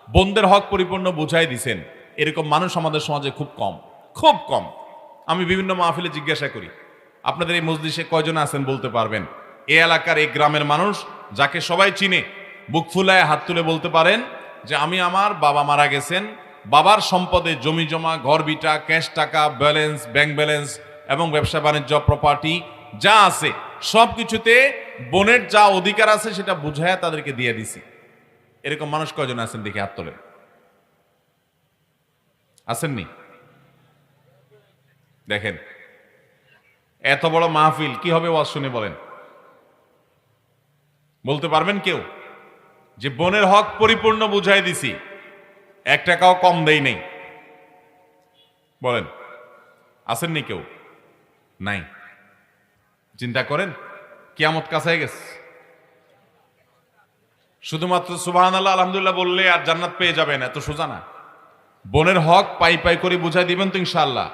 বোনদের হক পরিপূর্ণ বুঝাই দিছেন, এরকম মানুষ আমাদের সমাজে খুব কম, খুব কম। আমি বিভিন্ন মাহফিলে জিজ্ঞাসা করি, আপনাদের এই মজলিসে কয়জন আছেন বলতে পারবেন এই এলাকার এই গ্রামের মানুষ যাকে সবাই চিনে, বুক ফুলায় হাত তুলে বলতে পারেন যে আমি আমার বাবা মারা গেছেন, বাবার সম্পদে জমি জমা ঘর বিটা ক্যাশ টাকা ব্যালেন্স ব্যাংক ব্যালেন্স এবং ব্যবসা বাণিজ্য প্রপার্টি যা আছে সব কিছুতে বোনের যা অধিকার আছে সেটা বুঝায় তাদেরকে দিয়ে দিছি। এরকম মানুষ কয়জন আছেন দেখে হাত তোলেন? আসেননি? দেখেন এত বড় মাহফিল কি হবে ওয়াজ শুনে বলেন? বলতে পারবেন কেউ যে বোনের হক পরিপূর্ণ বুঝাই দিছি, এক টাকাও কম দেই নেই? বলেন আসেননি কেউ? নাই। চিন্তা করেন কিয়ামত কাছে গেছে, শুধুমাত্র সুবহানাল্লাহ আলহামদুলিল্লাহ বললে আর জান্নাত পেয়ে যাবেন এত সোজা না। বোনের হক পাই পাই করে বুঝাই দিবেন তো ইনশাআল্লাহ।